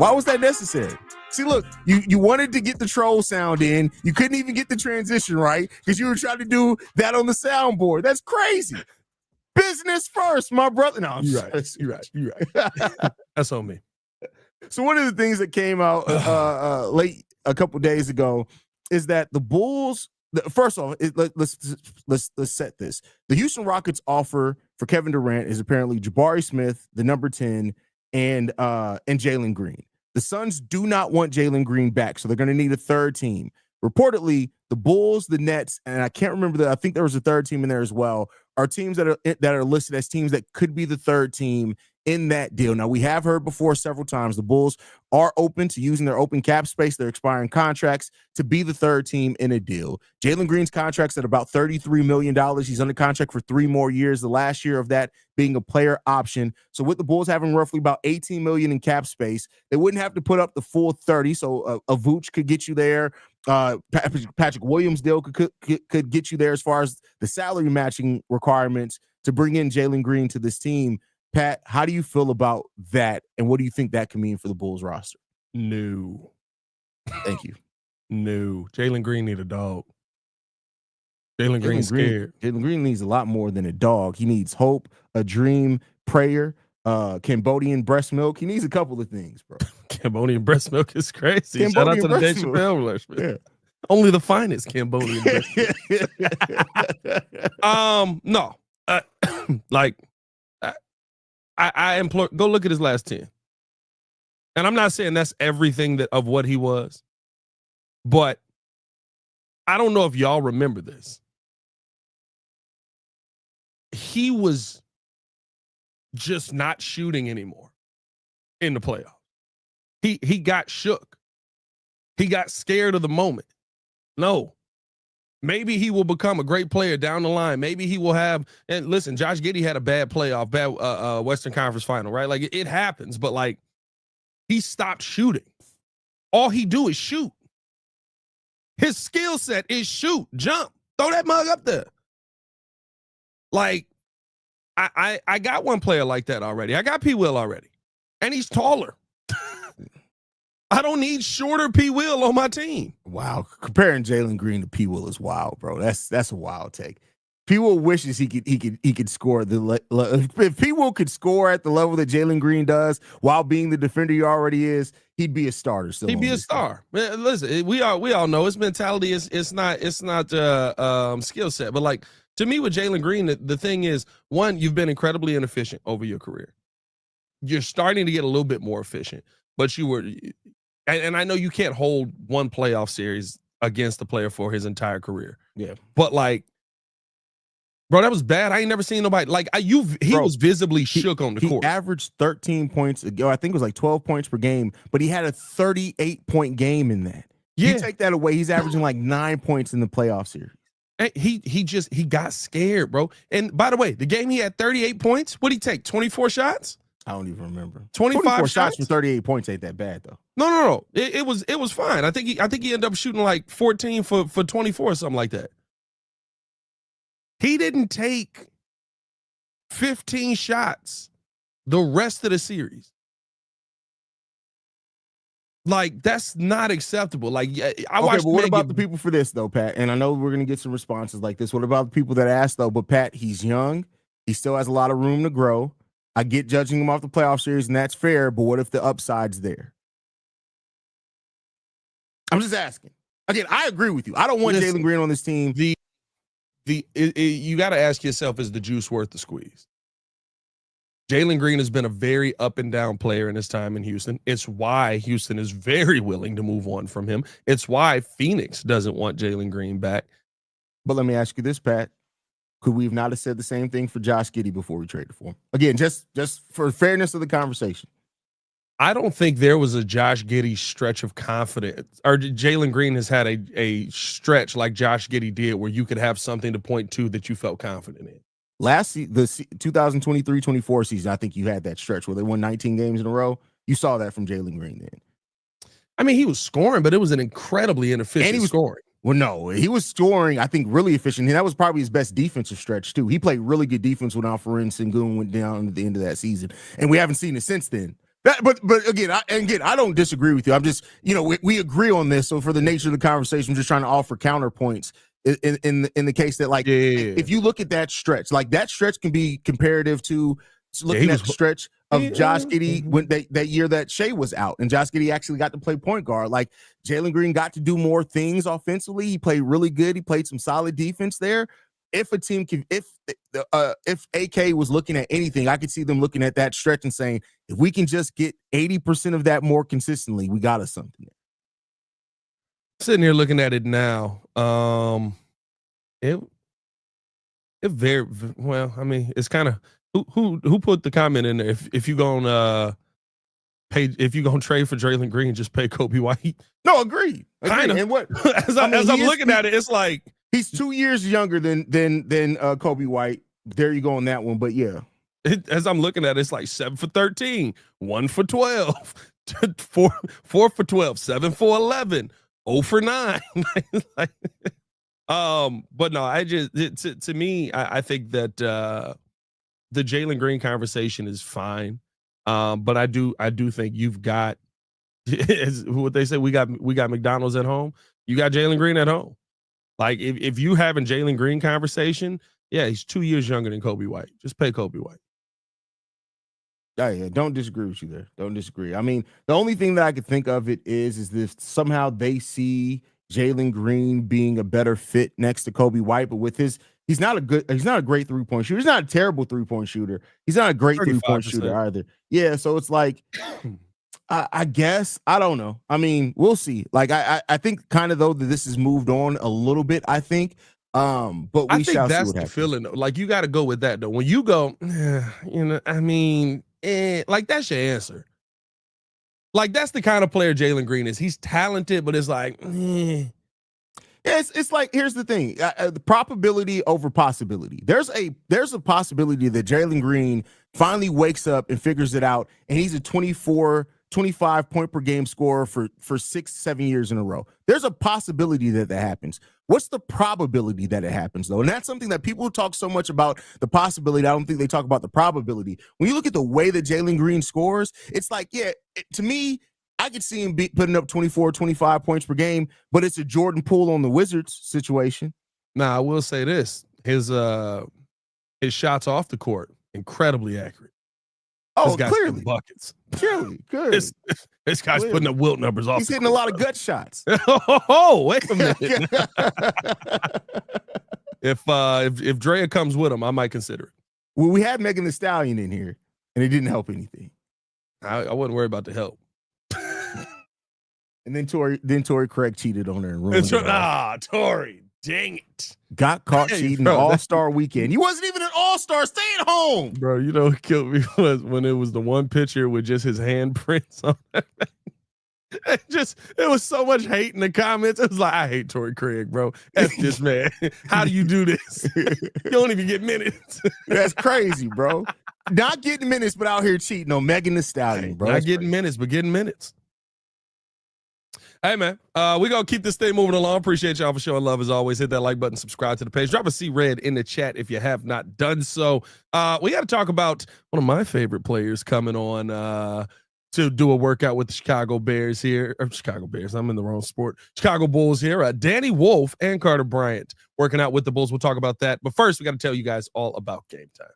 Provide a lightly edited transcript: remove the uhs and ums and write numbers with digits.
Why was that necessary? See, look, you wanted to get the troll sound in. You couldn't even get the transition right because you were trying to do that on the soundboard. That's crazy. Business first, my brother. No, you're right. That's on me. So one of the things that came out late a couple days ago is that the Bulls. First off, let's set this. The Houston Rockets offer for Kevin Durant is apparently Jabari Smith, the number 10, and Jalen Green. The Suns do not want Jalen Green back, so they're going to need a third team. Reportedly, the Bulls, the Nets, and I can't remember I think there was a third team in there as well, are teams that are listed as teams that could be the third team in that deal. Now, we have heard before several times the Bulls are open to using their open cap space, their expiring contracts, to be the third team in a deal. Jalen Green's contract's at about $33 million. He's under contract for 3 more years, the last year of that being a player option. So with the Bulls having roughly about $18 million in cap space, they wouldn't have to put up the full 30. So a Vooch could get you there. Patrick Williams deal could get you there as far as the salary matching requirements to bring in Jalen Green to this team. Pat, how do you feel about that, and what do you think that can mean for the Bulls roster? No. Thank you. No. Jalen Green need a dog. Jalen Green's scared. Jalen Green needs a lot more than a dog. He needs hope, a dream, prayer, Cambodian breast milk. He needs a couple of things, bro. Cambodian breast milk is crazy. Shout out to the Dave Chappelle. Yeah. Only the finest Cambodian breast milk. No. I implore, go look at his last 10. And I'm not saying that's everything of what he was, but I don't know if y'all remember this. He was just not shooting anymore in the playoffs. He got shook. He got scared of the moment. No. Maybe he will become a great player down the line. Maybe he will have, and listen, Josh Giddey had a bad Western Conference final, right? Like it happens, but like he stopped shooting. All he do is shoot. His skill set is shoot, jump, throw that mug up there. Like I got one player like that already. I got P. Will already, and he's taller. I don't need shorter P. Will on my team. Wow. Comparing Jalen Green to P. Will is wild, bro. That's a wild take. P. Will wishes he could score if P. Will could score at the level that Jalen Green does while being the defender he already is, he'd be a starter. Still, he'd be a star. Man, listen, we all know his mentality it's not skill set, but like to me with Jalen Green, the thing is, one, you've been incredibly inefficient over your career. You're starting to get a little bit more efficient, but you were. And I know you can't hold one playoff series against the player for his entire career. Yeah. But like, bro, that was bad. I ain't never seen nobody like he was visibly shook on the court. He averaged 13 points ago. I think it was like 12 points per game, but he had a 38-point game in that. Yeah. You take that away, he's averaging like 9 points in the playoff series. And he got scared, bro. And by the way, the game he had 38 points. What'd he take? 24 shots? I don't even remember. 24 shots for 38 points ain't that bad though. No. It was fine. I think he ended up shooting like 14 for 24 or something like that. He didn't take 15 shots the rest of the series. Like, that's not acceptable. Like, I watched. But what about the people for this though, Pat? And I know we're gonna get some responses like this. What about the people that asked though? But Pat, he's young. He still has a lot of room to grow. I get judging him off the playoff series, and that's fair, but what if the upside's there? I'm just asking. Again, I agree with you. I don't want Jalen Green on this team. You got to ask yourself, is the juice worth the squeeze? Jalen Green has been a very up and down player in his time in Houston. It's why Houston is very willing to move on from him. It's why Phoenix doesn't want Jalen Green back. But let me ask you this, Pat. Could we have not have said the same thing for Josh Giddey before we traded for him? Again, just for fairness of the conversation. I don't think there was a Josh Giddey stretch of confidence, or Jalen Green has had a stretch like Josh Giddey did where you could have something to point to that you felt confident in. The 2023-24 season, I think you had that stretch where they won 19 games in a row. You saw that from Jalen Green then. I mean, he was scoring, but it was an incredibly inefficient scoring. Well, no, he was scoring, I think, really efficient. And that was probably his best defensive stretch, too. He played really good defense when Alperen Sengun went down at the end of that season. And we haven't seen it since then. But again, I don't disagree with you. I'm just, we agree on this. So for the nature of the conversation, I'm just trying to offer counterpoints in the case that, like, if you look at that stretch, like that stretch can be comparative to looking at the stretch of Josh Giddey when that year that Shea was out, and Josh Giddey actually got to play point guard. Like, Jalen Green got to do more things offensively. He played really good. He played some solid defense there. If a team can, if AK was looking at anything, I could see them looking at that stretch and saying, if we can just get 80% of that more consistently, we got us something there. Sitting here looking at it now, it very well. I mean, it's kind of who put the comment in there. If you gonna trade for Jalen Green, just pay Coby White. No, agreed. Kind of. And what as I'm looking at it, it's like he's 2 years younger than Coby White. There you go on that one. But yeah, as I'm looking at it, it's like 7 for 13, 1 for 12, 4 for 12, 7 for 11. 0 for 9. But no, to me, I think that the Jalen Green conversation is fine. But I do think you've got what they say, we got McDonald's at home. You got Jalen Green at home. Like, if you having Jalen Green conversation, yeah, he's 2 years younger than Coby White. Just pay Coby White. Yeah, don't disagree with you there. Don't disagree. I mean, the only thing that I could think of is that somehow they see Jalen Green being a better fit next to Coby White, but with he's not a great 3-point shooter. He's not a terrible 3-point shooter. He's not a great 3-point shooter either. Yeah, so it's like, I guess, I don't know. I mean, we'll see. Like, I think kind of though that this has moved on a little bit, I think. But I think that's the feeling though. Like, you got to go with that though. When you go, I mean, like, that's your answer. Like, that's the kind of player Jalen Green is. He's talented, but it's like, Yeah, it's like, here's the thing: the probability over possibility. There's a possibility that Jalen Green finally wakes up and figures it out, and he's a 24, 25 point per game scorer for 6-7 years in a row. There's a possibility that happens. What's the probability that it happens, though? And that's something that people talk so much about, the possibility. I don't think they talk about the probability. When you look at the way that Jalen Green scores, it's like, yeah, to me, I could see him putting up 24, 25 points per game, but it's a Jordan Poole on the Wizards situation. Now, I will say this. His shots off the court, incredibly accurate. Oh, clearly. Buckets. Clearly. Good. This guy's putting up Wilt numbers off. He's hitting a lot of gut shots. Oh, wait a minute. If Drea comes with him, I might consider it. Well, we had Megan Thee Stallion in here, and it didn't help anything. I wasn't worried about the help. And then Torrey Craig cheated on her and ruined it. Torrey. Dang it. Got caught cheating All-Star weekend. You wasn't even an All-Star. Stay at home. Bro, you know what killed me was when it was the one picture with just his handprints on it. It was so much hate in the comments. It was like, I hate Torrey Craig, bro. That's this man. How do you do this? You don't even get minutes. That's crazy, bro. Not getting minutes, but out here cheating on Megan Thee Stallion, bro. Not getting minutes, but getting minutes. Hey, man, we're going to keep this thing moving along. Appreciate y'all for showing love as always. Hit that like button, subscribe to the page. Drop a C-Red in the chat if you have not done so. We got to talk about one of my favorite players coming on to do a workout with the Chicago Bears here. Or Chicago Bears, I'm in the wrong sport. Chicago Bulls here. Danny Wolf and Carter Bryant working out with the Bulls. We'll talk about that. But first, we got to tell you guys all about Game Time.